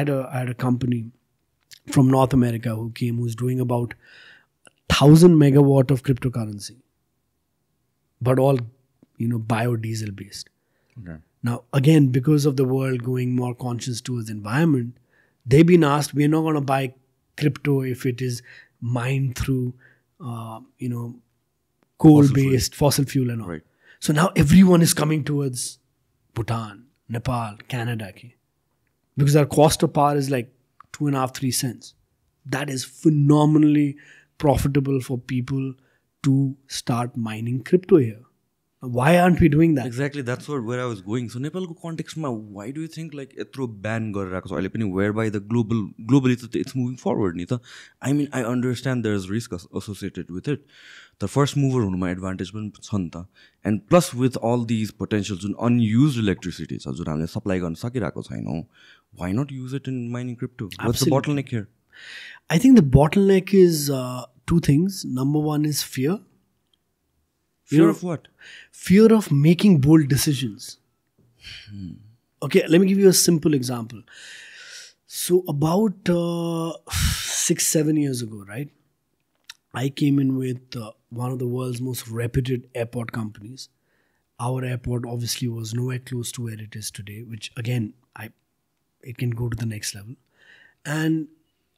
I had a company from North America who came, who's doing about 1,000 megawatt of cryptocurrency, but all, biodiesel based. Okay. Now, again, because of the world going more conscious towards environment, they've been asked, we're not going to buy crypto if it is mined through, coal-based fossil fuel and all. Right. So now everyone is coming towards Bhutan, Nepal, Canada, because our cost of power is like 2.5-3 cents. That is phenomenally profitable for people to start mining crypto here. Why aren't we doing that? Exactly, that's where I was going. So Nepalको कन्टेक्स्टमा why do you think like यत्रो ban गरिरहेको छ अहिले पनि, whereby the globally it's moving forward नि त? I mean, I understand there's risk associated with it. The first mover हुनुमा advantage पनि छ नि त. And plus with all these potentials Jun unused electricity छ जुन हामीले supply गर्न सकिरहेको छैनौँ, why not use it in mining crypto? What's the bottleneck here? I think the bottleneck is two things. Number one is fear. Fear of what? Fear of making bold decisions. Okay, let me give you a simple example. So about 6-7 years ago, right, I came in with one of the world's most reputed airport companies. Our airport obviously was nowhere close to where it is today, which again, it can go to the next level. And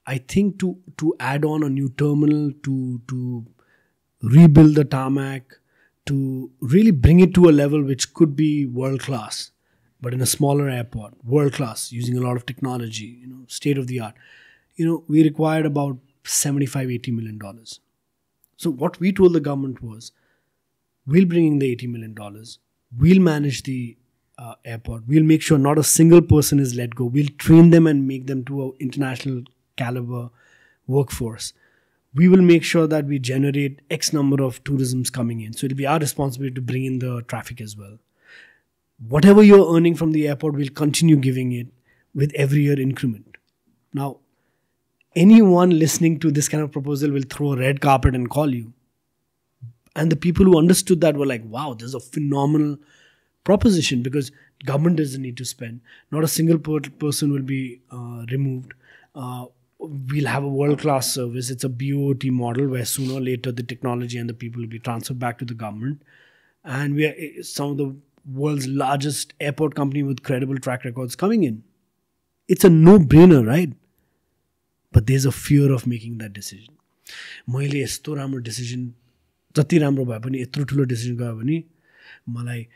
I think to add on a new terminal, to rebuild the tarmac, to really bring it to a level which could be world-class, but in a smaller airport, world-class, using a lot of technology, state-of-the-art, we required about $75-80 million. So what we told the government was, we'll bring in the $80 million, we'll manage the airport, we'll make sure not a single person is let go, we'll train them and make them to an international caliber workforce. We will make sure that we generate X number of tourisms coming in. So it'll be our responsibility to bring in the traffic as well. Whatever you're earning from the airport, we'll continue giving it with every year increment. Now, anyone listening to this kind of proposal will throw a red carpet and call you. And the people who understood that were like, wow, this is a phenomenal proposition, because government doesn't need to spend. Not a single person will be removed. We'll have a world-class service. It's a BOT model where sooner or later the technology and the people will be transferred back to the government. And we are some of the world's largest airport company with credible track records coming in. It's a no-brainer, right? But there's a fear of making that decision. मैले यस्तो राम्रो decision, जति राम्रो भए पनि यत्रो ठुलो decision गयो भने मलाई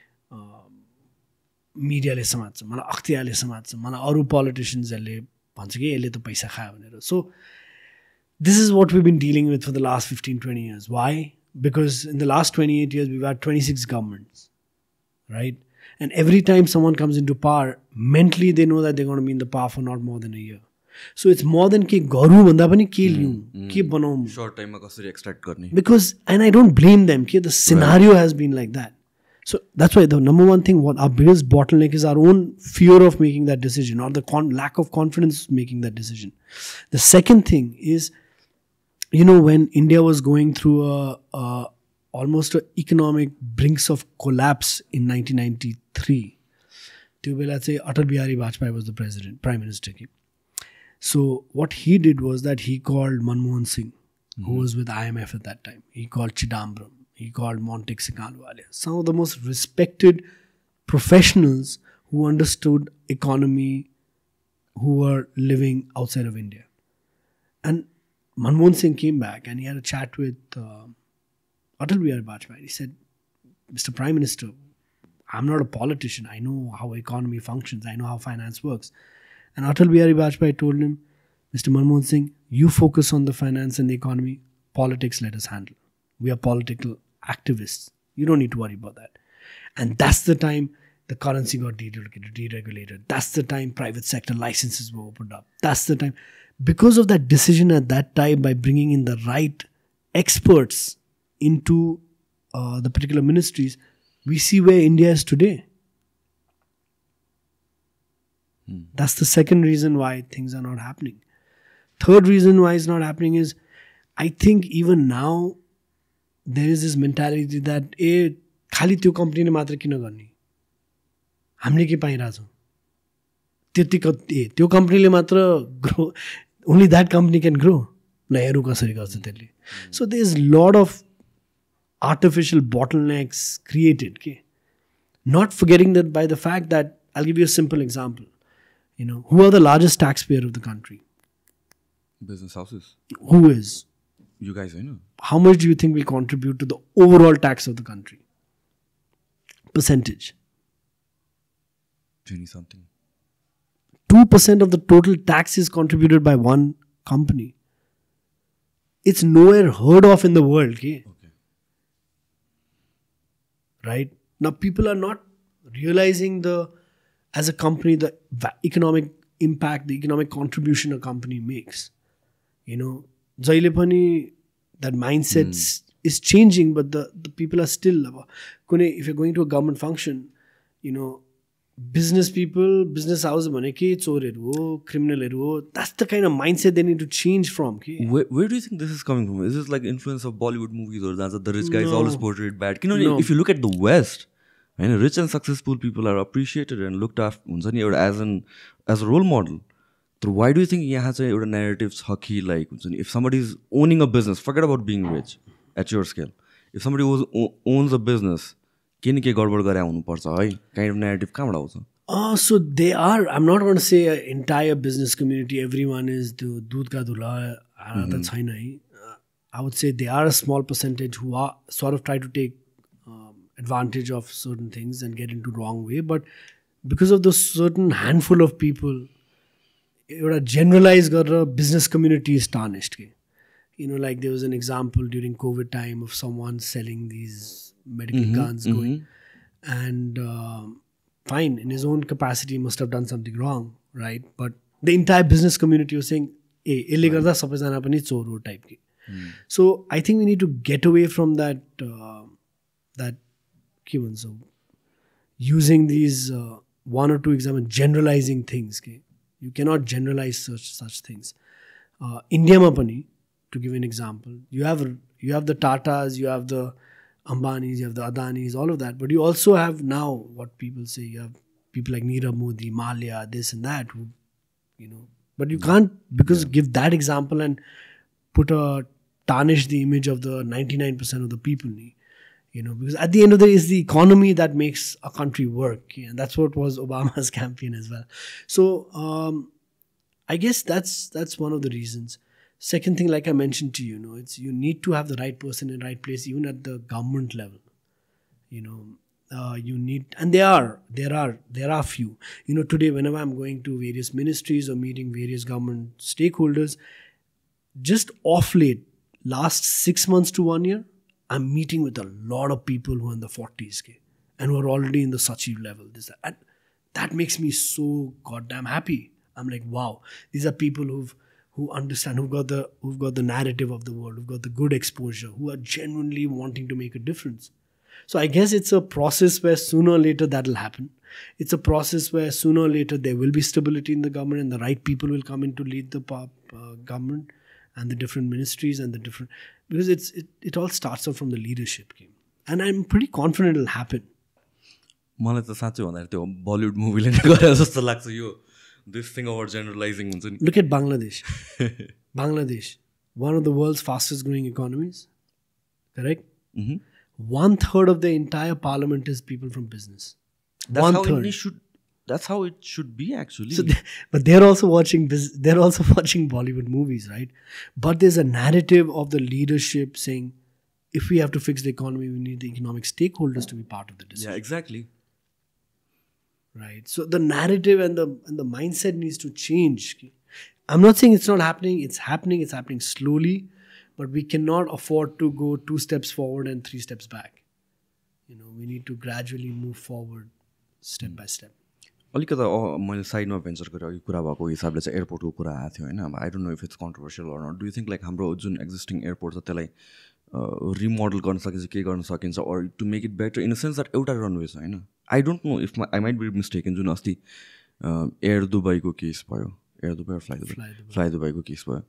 मिडियाले समात्छ, मलाई अख्तियारले समात्छ, मलाई अरू पोलिटिशियन्सहरूले भन्छ कि यसले त पैसा खायो भनेर. So this is what we've been dealing with for the last 15-20 years. Why? Because in the last 28 years we've had 26 governments, right? And every time someone comes into power, mentally they know that they're going to be in the power for not more than a year. So it's more than ke garu bhanda pani ke liyu, ke banaum. Short time ma kasari extract garne. Because, and I don't blame them, the scenario has been like that. So that's why the number one thing, what our biggest bottleneck is our own fear of making that decision, or the lack of confidence making that decision. The second thing is, when India was going through almost an economic brinks of collapse in 1993, let's say Atal Bihari Vajpayee was the Prime Minister. So what he did was that he called Manmohan Singh, who was with IMF at that time. He called Chidambaram. He called Montek Singh Ahluwalia. Some of the most respected professionals who understood economy, who were living outside of India. And Manmohan Singh came back and he had a chat with Atal Bihari Vajpayee. He said, Mr. Prime Minister, I'm not a politician. I know how economy functions. I know how finance works. And Atal Bihari Vajpayee told him, Mr. Manmohan Singh, you focus on the finance and the economy. Politics let us handle. We are political activists. You don't need to worry about that. And that's the time the currency got deregulated. That's the time private sector licenses were opened up. That's the time. Because of that decision at that time, by bringing in the right experts into the particular ministries, we see where India is today. That's the second reason why things are not happening. Third reason why it's not happening is, I think even now, there is this mentality that खाली त्यो company ने मात्र किन गर्ने, हामीले के पाइरहेछौँ, त्यो कम्पनीले मात्र grow, only that company can grow. ल हेरौँ कसरी गर्छ त्यसले. So there is lot of artificial bottlenecks created. Okay? Not forgetting that by the fact that, I'll give you a simple example. Who are the largest taxpayer of the country? Business houses. Who is? You guys, I know. How much do you think we contribute to the overall tax of the country? Percentage. 20 something. 2% of the total tax is contributed by one company. It's nowhere heard of in the world. Okay? Right? Now people are not realizing as a company, the economic impact, the economic contribution a company makes. Jaile pani that mindset is changing, but the people are still, if you're going to a government function, business people, business house bhaneke choreru ho, criminalहरू ho, that's the kind of mindset they need to change from. Okay? Where do you think this is coming from? Is this like influence of Bollywood movies, or that the rich guy is always portrayed bad? If you look at the West, rich and successful people are appreciated and looked after as a role model. So why do you think yaha chai euta narrative cha ki, like if somebody is owning a business, forget about being rich at your scale, if somebody owns a business, kind of narrative कहाँबाट आउँछ? So they are, I'm not going to say an entire business community, everyone is the दूध का दूल्हा, त छैन है. I would say they are a small percentage who are sort of try to take advantage of certain things and get into wrong way, but because of those certain handful of people, एउटा generalized गरेर business community is tarnished. Like there was an example during COVID time of someone selling these medical guns going, and fine, in his own capacity he must have done something wrong, right? But the entire business community was saying, hey, यसले गर्दा सबैजना पनि चोर हो type के. So I think we need to get away from that के भन्छ, using these one or two examples, generalizing things. You cannot generalize such things. India ma pani, to give an example, you have the Tatas, you have the Ambanis, you have the Adanis, all of that. But you also have now what people say, you have people like Nirav Modi, Malia, this and that, who, but you can't give that example and tarnish the image of the 99% of the people. Because at the end of the day, it's the economy that makes a country work. And that's what was Obama's campaign as well. So I guess that's one of the reasons. Second thing, like I mentioned to you, it's you need to have the right person in the right place, even at the government level. You need, and there are few. Today whenever I'm going to various ministries or meeting various government stakeholders, just off late, last 6 months to 1 year, I'm meeting with a lot of people who are in the 40s and who are already in the Sachiv level. And that makes me so goddamn happy. I'm like, wow, these are people who understand, who've got the narrative of the world, who've got the good exposure, who are genuinely wanting to make a difference. So I guess it's a process where sooner or later that'll happen. It's a process where sooner or later there will be stability in the government and the right people will come in to lead the government and the different ministries and the different, because it all starts out from the leadership game. And I'm pretty confident it'll happen. मलाई त साँच्चै भन्दा त्यो Bollywood मुभीले नै गरे जस्तो लाग्छ यो this thing about generalizing. Look at Bangladesh. Bangladesh, one of the world's fastest growing economies, correct? 1/3 of the entire parliament is people from business. That's how it should be, actually. So but they're also watching Bollywood movies, right? But there's a narrative of the leadership saying, if we have to fix the economy, we need the economic stakeholders to be part of the decision. Yeah, exactly. Right. So the narrative and the mindset needs to change. I'm not saying it's not happening. It's happening. It's happening slowly, but we cannot afford to go 2 steps forward and 3 steps back. We need to gradually move forward, step by step. अलिकता मैले साइडमा venture गरेर अघि कुरा भएको हिसाबले चाहिँ एयरपोर्टको कुरा आएको थियो होइन. I don't know if it's controversial or not. Do you think like हाम्रो जुन एक्जिस्टिङ एयरपोर्ट छ त्यसलाई रिमोडल गर्न सकिन्छ, के गर्न सकिन्छ, or to make it better in the sense that एउटा रनवे छ होइन. I don't know if I might be mistaken. जुन अस्ति एयर दुबईको केस भयो, एयर दुबई अर फ्लाइ दुबईको केस भयो,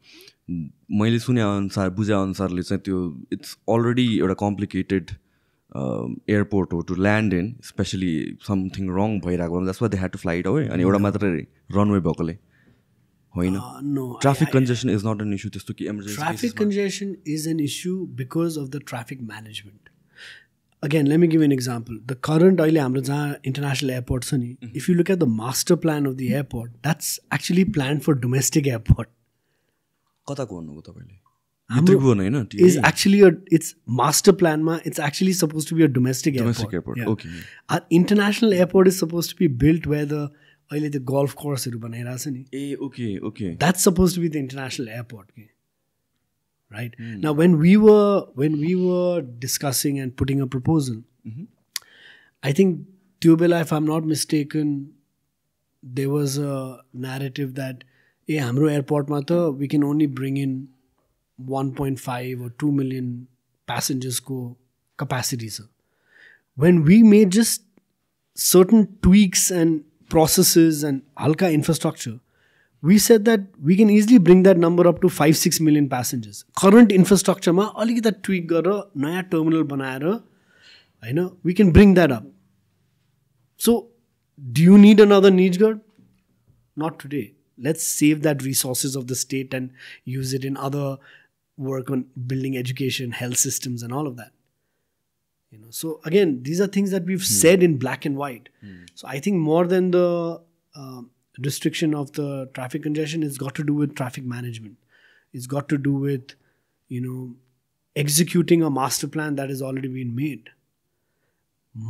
मैले सुने अनुसार बुझे अनुसारले चाहिँ त्यो इट्स अलरेडी एउटा कम्प्लिकेटेड एयरपोर्ट हो to land in specially something wrong भइरहेको that's why they had to fly it away अनि एउटा मात्रै रनवे भएकोले होइन traffic congestion is not an issue त्यस्तो कि emergency Traffic congestion is an issue because of the traffic management. Again, let me give you an example. The current अहिले हाम्रो जहाँ international airport छ नि, if you look at the master plan of the airport, that's actually planned for domestic airport. कताको भन्नुभयो तपाईँले त्रिभुवन होइन Is actually it's master plan ma, it's actually supposed to be a domestic airport. Yeah. Okay. Our international airport is supposed to be built where the अहिले त्यो golf courseहरू बनाइरहेको छ नि. Okay. That's supposed to be the international airport. Okay? Right? Now when we were discussing and putting a proposal, I think Tubela, if I'm not mistaken, there was a narrative that hamro airport ma ta we can only bring in 1.5 or 2 million passengers ko capacity sir. When we made just certain tweaks and processes and halka infrastructure, we said that we can easily bring that number up to 5-6 million passengers. Current infrastructure ma alikita tweak गरेर नयाँ terminal बनाएर हैन we can bring that up. So do you need another Nijgarh? Not today. Let's save that resources of the state and use it in other work on building education, health systems and all of that. So again, these are things that we've said in black and white. So I think more than the restriction of the traffic congestion, it's got to do with traffic management. It's got to do with, executing a master plan that has already been made.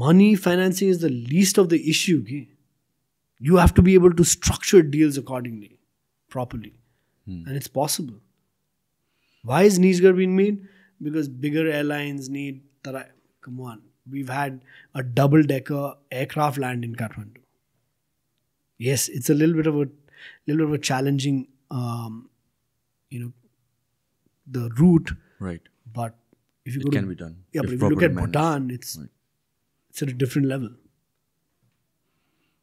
Money financing is the least of the issue. Okay? You have to be able to structure deals accordingly, properly. And it's possible. Why is Nijgarh being made? Because bigger airlines need... Come on. We've had a double-decker aircraft land in Kathmandu. Yes, it's a little bit of a challenging, the route. Right. But if you it can be done. Yeah, but if you look at Bhutan, it's at a different level.